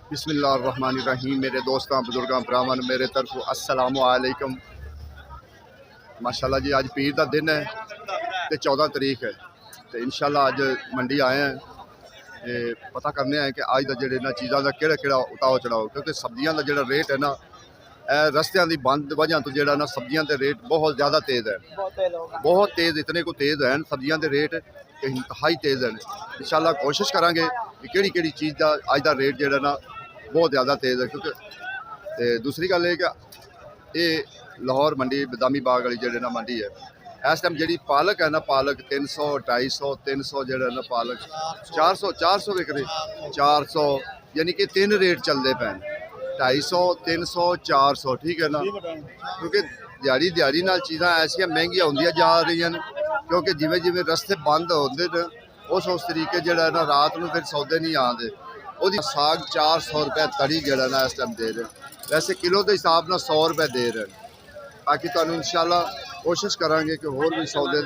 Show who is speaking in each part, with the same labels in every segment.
Speaker 1: बिस्मिल्लाहिर्रहमानिर्रहीम। मेरे दोस्तों बुजुर्गों भरावान मेरे तरफ अस्सलामु अलैकुम। माशाल्लाह जी अज पीर का दिन है तो 14 तारीख है तो इंशाल्लाह अज मंडी आए हैं ते पता करने हैं कि अज का जो चीज़ों का केड़ा उताव चढ़ाव, क्योंकि सब्जियों का जो रेट है ना रस्तियां की बंद वजह तो जो सब्जियों के रेट बहुत ज़्यादा तेज़ है, बहुत तेज़, इतने को तेज़ हैं सब्जियों के रेट कि इंतहाई तेज़ हैं। इंशाल्लाह कोशिश करांगे कि केड़ी चीज़ का अज का रेट जो ना बहुत ज़्यादा तेज़ है। क्योंकि दूसरी गल है कि ये लाहौर मंडी बदामी बाग वाली जो ना मंडी है, इस टाइम जी पालक है ना, पालक 300 250 300 जो ना पालक 400 विक रही 400, यानी कि 3 रेट चलते पे 250 300 400, ठीक है ना। क्योंकि दिहाड़ी नाल चीज़ां ऐसियां महंगियां होंदियां जा रही हैं, क्योंकि जिमें जिमें रस्ते बंद होंदे ने उस तरीके जो ना रात को फिर सौदे नहीं आते। वो साग 400 रुपये तड़ी जो ना इस टाइम दे रहे, वैसे किलो के हिसाब न 100 रुपये दे रहे हैं। बाकी तुहानू इंशाल्लाह कोशिश करांगे कि होर भी सौदे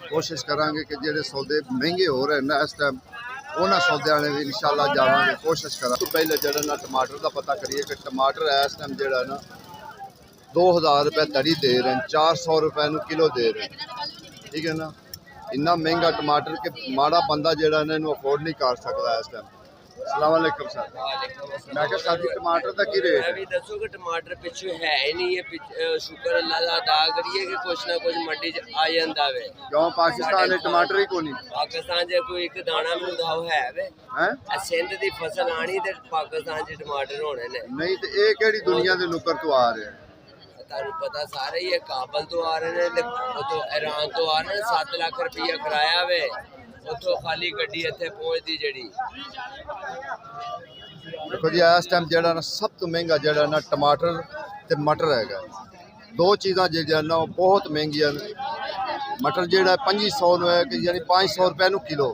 Speaker 1: कोशिश करांगे कि जेडे सौदे महंगे हो रहे हैं ना इस टाइम उन्होंने सौदे ने भी इंशाल्लाह जावांगे, कोशिश करा। तो पहले जो ना टमाटर का पता करिए कि टमाटर इस टाइम जो ना 2000 रुपये तड़ी दे रहे हैं, 400 रुपये किलो दे रहे हैं, ठीक है ना। इन्ना महंगा टमाटर कि माड़ा बंदा जो अफोर्ड नहीं कर सकता इस टाइम। अस्सलाम वालेकुम सर। मैं क्या साथी टमाटर का की रेट है?
Speaker 2: भी दसो कि टमाटर पिछू है ही नहीं है, शुक्र अल्लाह का अदा करिए कि कुछ ना कुछ मंडी च आ जाता वे।
Speaker 1: क्यों पाकिस्तान में टमाटर ही कोनी?
Speaker 2: पाकिस्तान च कोई एक दाना भी दाओ है वे
Speaker 1: हैं?
Speaker 2: सिंध की फसल आनी ते पाकिस्तान च टमाटर होने ने।
Speaker 1: नहीं तो ये केड़ी दुनिया के नुकर तो आ रहे हैं?
Speaker 2: तुहानू पता सारे ही है, काबल तो आ रहे हैं, तो ईरान तो आ रहे हैं। 7 लाख रुपया कराया वे उतो खाली गड्डी इत्थे पहुंचती जड़ी।
Speaker 1: देखो जी इस टाइम जो ना सब तो महंगा जो ना टमाटर ते मटर है। दो चीज़ा जो ना बहुत महंगिया ने। मटर जो 2500 है कि यानी 500 रुपये किलो,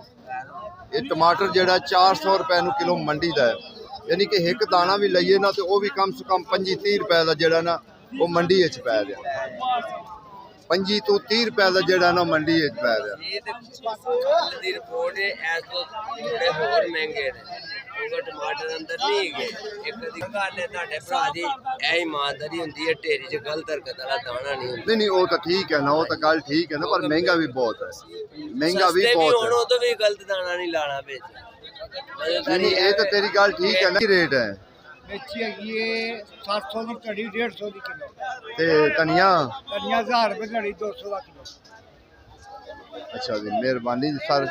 Speaker 1: ये टमाटर जो 400 रुपये किलो मंडी का है, यानी कि एक दाना भी लीए ना तो वह भी कम से कम 25-30 रुपये का जो ना वो मंडी पै रहा, 25 तो 30 रुपये का जो ना मंडी पै रहा।
Speaker 2: टमाटर अंदर नहीं गए। एक दी गल है तुहाडे भरा दी ए ईमानदारी हुंदी है, ढेरी च गलत हरकत वाला दाना नहीं हुंदा।
Speaker 1: नहीं वो तो ठीक है ना, वो तो गल ठीक है ना, पर महंगा भी बहुत है, महंगा भी बहुत है।
Speaker 2: तो भी गलत दाना नहीं लाना बेच।
Speaker 1: नहीं ये तो तेरी गल ठीक है ना। रेट है
Speaker 3: ये 700 की कड़ी 150 की किलो
Speaker 1: ते धनिया
Speaker 3: 1000 रुपए कड़ी 200 का किलो।
Speaker 1: अच्छा जी मेहरबानी सर।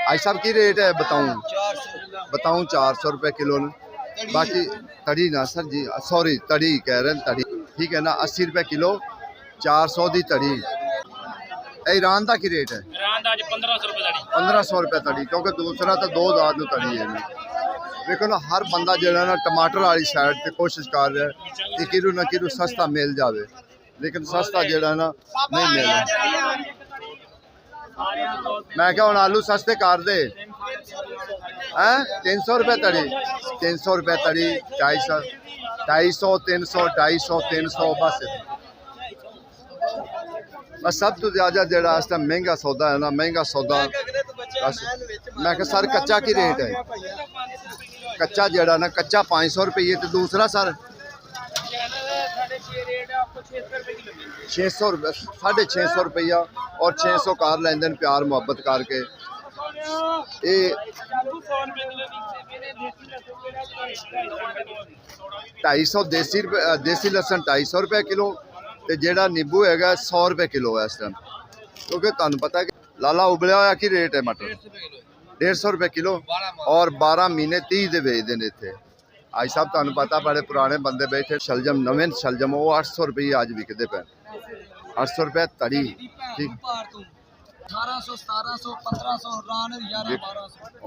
Speaker 1: आज साहब की रेट है बताऊं? 400 रुपये किलो ने। बाकी तड़ी ना सर जी, सॉरी तड़ी कह रहे हैं, तड़ी ठीक है ना 80 रुपये किलो 400 की तड़ी। ईरान का की रेट है?
Speaker 4: ईरान का 1500 रुपये तड़ी।
Speaker 1: 1500 रुपये तड़ी, क्योंकि दूसरा तो 2000 में तड़ी है। देखो ना हर बंदा जो ना टमाटर वाली साइड पे कोशिश कर रहा है कि किरू ना किरू सस्ता मिल जाए, लेकिन सस्ता जो ना नहीं मिल रहा। मैं क्या हूँ आलू सस्ते कर दे हैं 300 रुपये तड़ी, 300 रुपये तड़ी, 250 300 300 बस। बस सब तो ज़्यादा जो इस टाइम महंगा सौदा है ना, महंगा सौदा बस। मैं क्या सर कच्चा की रेट है? कच्चा जड़ा ना कच्चा 500 रुपये, तो दूसरा सर 600 रुपये, 650 रुपया और 600 कार लेंदे प्यार मुहब्बत करके। ये 250 देसी लसन 250 रुपये किलो, तो जेड़ा नींबू है 100 रुपये किलो है इस टाइम। क्योंकि तुहानू पता है कि लाला उबलिया हुआ की रेट है मटर 150 रुपये किलो और 12 महीने 30 दे बेचते हैं इतने। आज साहब तुहानू पता बड़े पुराने बंदे बैठे शलजम नवे शलजम वो 800 रुपये अज विकते पे, 800 रुपये तड़ी, ठीक
Speaker 3: 1800 1700 1500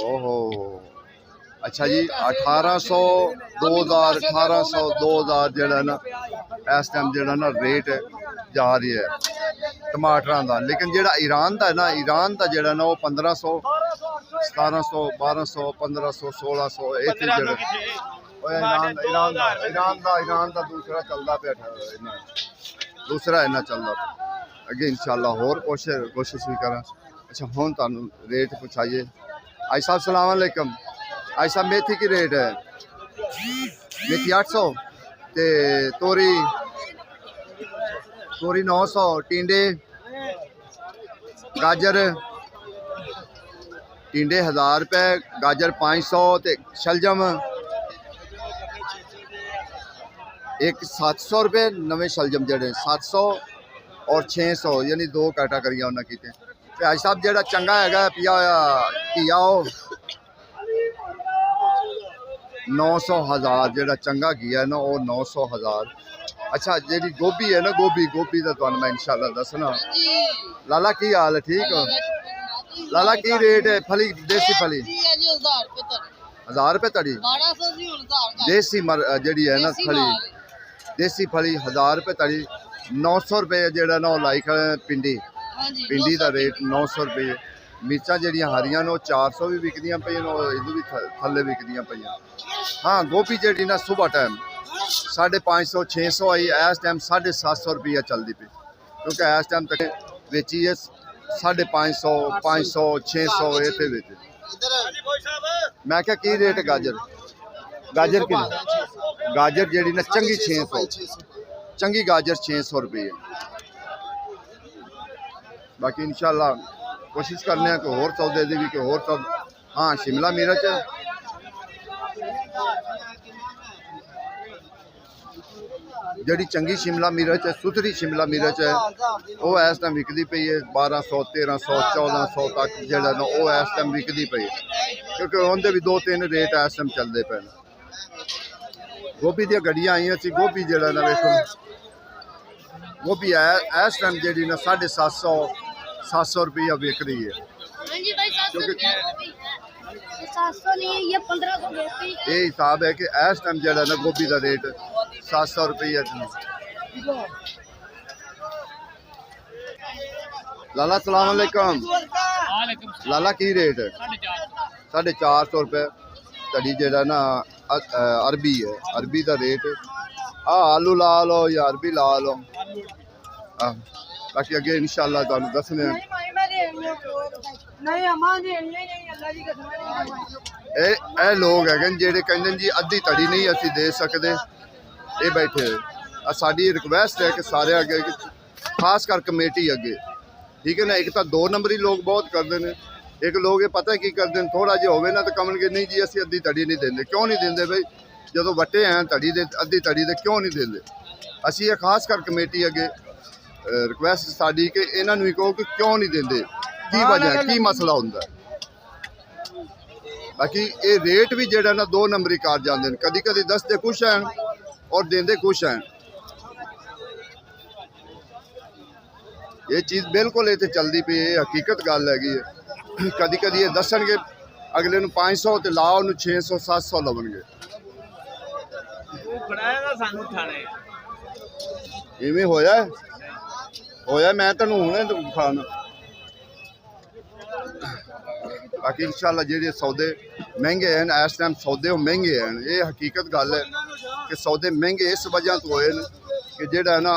Speaker 1: ओहो अच्छा जी 1800 2000 1800 2000 जड़ा ना इस टाइम जड़ा ना रेट जा रही है टमाटर का। लेकिन जड़ा ईरान का है ना, ईरान का जड़ा ना वो 1500 1700 1200 1500 1600 ईरान का दूसरा चलता पे, दूसरा इन्ना चलता अगे इंशाल्लाह होर कोशिश भी करा। अच्छा हुण तुहानू रेट पुछाइए। आई साहब सलाम अलैकुम। आई साहब मेथी की रेट है? मेथी 800 ते तोरी 900, टिंडे गाजर 1000 रुपए, गाजर 500 ते शलजम एक 700 रुपए। नवे शलजम जड़े 700 और 600 यानी दो कैटागरियां उन्हें कीते। भाई साहब जेड़ा चंगा हैगा पिया घिया 900 1000 जेड़ा चंगा घिया है ना वो 900 1000। अच्छा जी गोभी है ना गोभी का तो मैं इंशाल्लाह दसना। लाला की हाल है ठीक हो लाला की रेट है फली देसी फली 1000 रुपए तड़ी देसी जी है ना फली देसी फली 1000 रुपए तड़ी 900 रुपए जेड़ा ना लाई पिंडी पिंडी का रेट 900 रुपए। मिर्चा जड़ियाँ हरियां ने 400 भी विकदियाँ पे इधर भी थले विकदियाँ पे। हाँ गोभी जी ना सुबह टाइम 550 600 आई इस टाइम 750 रुपया चलती पी क्योंकि इस टाइम तक बेची है 550 500 600 इतने बेचे। मैं क्या की रेट गाजर गाजर की गाजर जी ना चंगी 600 चंगी गाजर 600 रुपये। बाकी इंशाल्लाह कोशिश करने को होर सौदे दी भी कि होर सब। हाँ शिमला मिर्च जड़ी चंगी शिमला मिर्च है सुथरी शिमला मिर्च है वो इस टाइम विकदी पई है 1200 1300 1400 तक जेड़ा ना वो इस टाइम विकदी पई है क्योंकि उनके भी 2-3 रेट इस टाइम चलते पे। गोभी दी गड्डियां आई सी गोभी जेड़ा ना वेखो गोभी है इस टाइम जी ना 750 रुपया विक रही है क्योंकि ये हिसाब है कि इस टाइम जरा ना गोभी का रेट 700 रुपया। लाला सलाम अलैकुम लाला की रेट है 450 रुपए तड़ी जरा ना अरबी है अरबी का रेट आलू ला लो या अरबी ला लो। बाकी अगे इंशाल्लाह तुहानू दसने ए लोग है जेडे कहते जी अद्धी तड़ी नहीं असी दे सकते ये बैठे साड़ी रिक्वेस्ट है कि सारे अगे खास कर कमेटी अगे ठीक है ना। एक तो 2 नंबरी लोग बहुत करते हैं एक लोग ये पता की करते हैं थोड़ा जो होवे ना तो कमनगे नहीं जी असी अद्धी तड़ी नहीं देंगे। क्यों नहीं देंगे भाई जो वटे हैं तड़ी दे अद्धी तड़ी दे क्यों नहीं देंगे। असी ये खास कर कमेटी अगे रिक्वेस्ट साड़ी कि इन्हों भी कहो कि क्यों नहीं देंगे की वजह की मसला होंगे। बाकी ये रेट भी जेड़ा ना 2 नंबरी कर जाते हैं कदी कदी दसते कुछ हैं और देंदे कुछ हैं। ये चीज़ बिल्कुल इतने चलती पई है हकीकत गल हैगी है। कदी कदी ये दसणगे अगले 500 तो ला उन्होंने 600 700 लवणगे। इवें होया मैं तेन हुणे खाना। बाकी इंशाल्लाह जेडे सौदे महंगे हैं इस टाइम सौदे महंगे हैं ये हकीकत गल है कि सौदे महंगे इस वजह तो होए कि जेड़ा है ना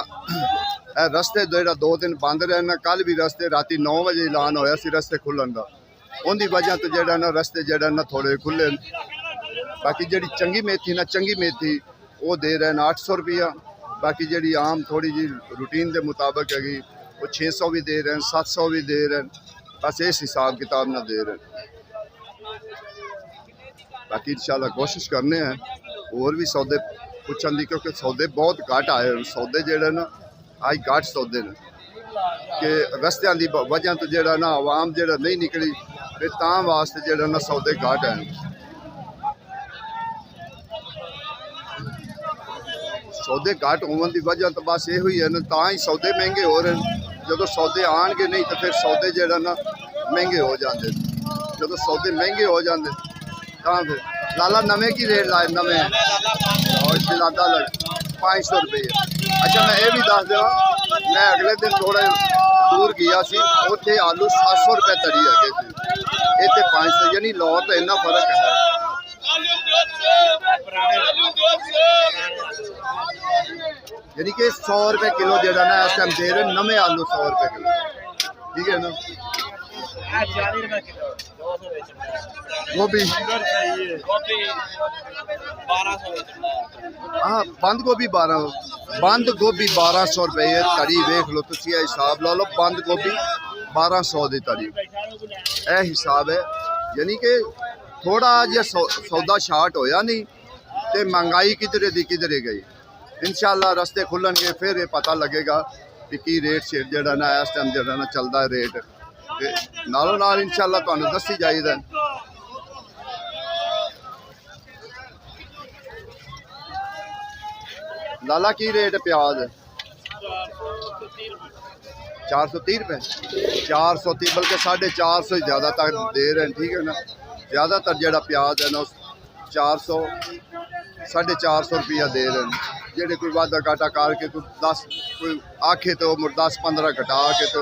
Speaker 1: रस्ते जेड़ा 2 दिन बंद रहे ना कल भी रस्ते राती 9 बजे ऐलान होया सी रस्ते खुलन का उनकी वजह तो जेड़ा ना रस्ते जेड़ा ना थोड़े खुले। बाकी जेड़ी चंगी मेथी ना चंगी मेथी वो दे रहे हैं 800 रुपया। बाकी जेड़ी आम थोड़ी जी रूटीन के मुताबिक हैगी वो 600 भी दे रहे हैं 700 भी दे रहे हैं बस इस हिसाब किताब ना दे रहे हैं। बाकी इंशाल्लाह कोशिश करने हैं और भी सौदे पुछन दी क्योंकि सौदे बहुत घट आए सौदे जेड़े ना आज घट सौदे ने कि रस्तियां की वजह तो जेड़ा ना आवाम जेड़ा नहीं निकली फिर तां वास्ते जेड़ा ना सौदे घट हैं। सौदे घट होने की वजह तो बस ये हुई है ना तां ही सौदे महंगे हो रहे हैं। जो सौदे आएंगे नहीं तो फिर सौदे जेड़ा ना महंगे हो जाते जो सौदे महंगे हो जाते फिर लाला नवे की रेट लाए नवे और शिलादा 500 रुपये। अच्छा मैं ये भी दस देवा मैं अगले दिन थोड़ा दूर गया सी उत्थे आलू 700 रुपये तड़ी है इतने 500 यानी लाहौर तो इन्ना फर्क है। यानी कि 100 रुपये किलो जेड़ा ना इस टाइम दे रहे नवे आलू 100 रुपये किलो ठीक है ना। गोभी हाँ बंद गोभी 1200 रुपए है तड़ी वेख लो तुसी हिसाब ला लो बंद गोभी 1200 दी तड़ी ए हिसाब है यानी कि थोड़ा जिहा सौदा शार्ट होया नहीं ते महंगाई किधरे दी किधरे गई इंशाल्लाह रस्ते खुलणगे फिर ये पता लगेगा कि की रेट शेट जेड़ा ना इस टाइम जेड़ा ना चलदा रेट ते नालों नाल इंशाल्लाह तुहानू दस्सी जाईदा लाला की रेट प्याज 430 रुपए 430 बल्कि 450 ही ज़्यादातर दे रहे हैं ठीक है ना ज़्यादातर जड़ा प्याज है ना 400 450 रुपया दे रहे हैं जेडे कोई वादा घाटा करके कोई 10 कोई आखे तो 10-15 घटा के तो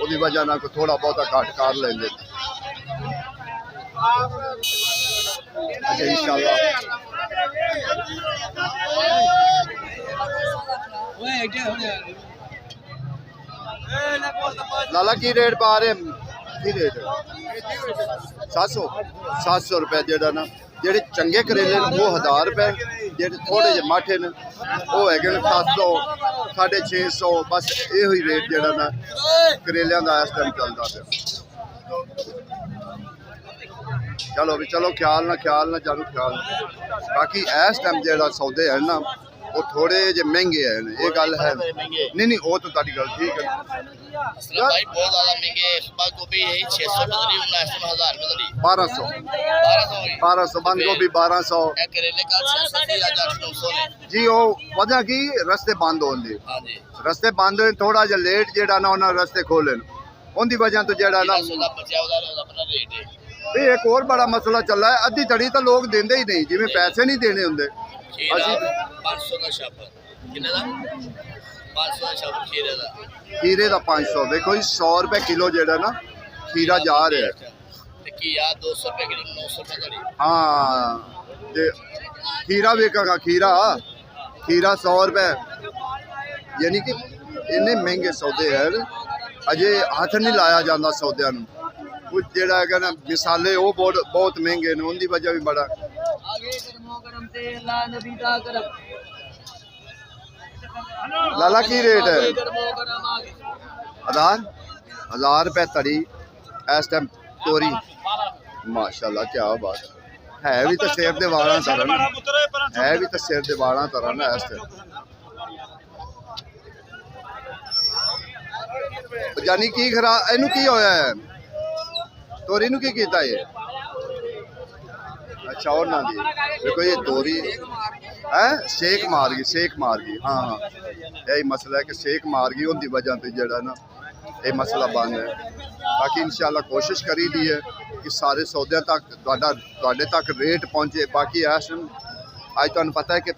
Speaker 1: उसकी वजह ना कोई थोड़ा बहुत घट कर लेंगे अच्छा इंशाल्लाह लाला की रेट पा रहे की रेट 700 रुपए जेड़ा ना जेडे चंगे करेले वो 1000 रुपए जेडे थोड़े जे माठे ने वो है 700 650 बस ये ही रेट जेड़ा ना करेलियां दा इस टाइम चलदा पे चलो ख्याल ना जानो ख्याल बाकी इस टाइम जेड़ा सौदे है ना वो थोड़े जे महंगे हैं ये गल है नहीं वो तो तारी गल ठीक है
Speaker 5: भाई बहुत ज्यादा महंगे बंद गोभी है 600 रुपए 1000 रुपए
Speaker 1: 1200 बंद गोभी 1200
Speaker 5: करेले का 600 ने
Speaker 1: जी वो वजह की रस्ते बंद होंदे
Speaker 5: हां जी
Speaker 1: रस्ते बंद होए थोड़ा जे लेट जेड़ा ना उन्होंने रस्ते खोले उनकी वजह तो जेड़ा ना
Speaker 5: सौदा बचा ਉਹਦਾ अपना रेट है
Speaker 1: ये एक और बड़ा मसला चल रहा है अद्धी तड़ी तो लोग देंदे ही नहीं जिवें पैसे नहीं देने होंदे
Speaker 5: 500 का शॉप कितने का 500 का शॉप खीरे का
Speaker 1: खीरे का 500 देखो 100 रुपए किलो जेड़ा ना खीरा जा रहा है
Speaker 5: की यार 200 रुपए किलो 900 रुपए तड़ी
Speaker 1: हाँ ते खीरा वेखेगा खीरा 100 रुपए यानी कि इन्ने महंगे सौदे हैं अजे हाथ नहीं लाया जाता सौदिया कुछ जेड़ा है ना मिसाले वो बहुत महंगे ने उनकी वजह भी बड़ा लाला की रेट है 1000 रुपए तड़ी इस टाइम तोरी माशाल्लाह क्या बात है भी तो सिर दे वाला तरह है भी तो सिर दे वाला तरह ना इस टाइम जानी की खरा इनू की होया है तोरी नू की कीता ये अच्छा और ना दी देखो ये तोरी है सेक मार गई हाँ यही मसला है कि सेक मार गई उनकी वजह से जड़ा ना ये मसला बन है बाकी इंशाल्लाह कोशिश करी दी है कि सारे सौदे तक तुहाडे तक रेट पहुँचे बाकी अज तुहानू पता है कि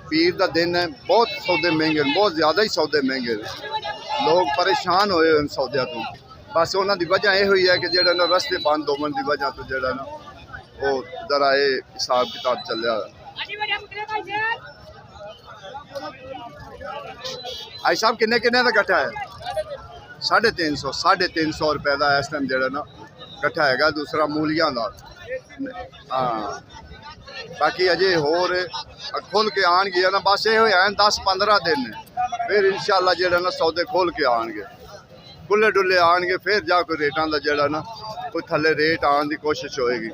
Speaker 1: पीर का दिन है बहुत सौदे महंगे बहुत ज़्यादा ही सौदे महंगे लोग परेशान होए इन सौदे तो बस उन्होंने वजह यह हुई है कि जो ना रस्ते बंद होने की वजह तो जोड़ा ना वो जरा ये हिसाब किताब चलिया आई साहब किन्ने का कट्ठा है 350 रुपए का इस टाइम जो ना कट्ठा है दूसरा मूलियां का हाँ बाकी अजे होर खुल के आएंगे ना बस ये 10-15 दिन फिर इंशाल्लाह जो ना सौदे खोल के आएंगे खुले डुले आएंगे फिर जा कोई रेटा का जोड़ा ना कोई थले रेट आने की कोशिश होएगी।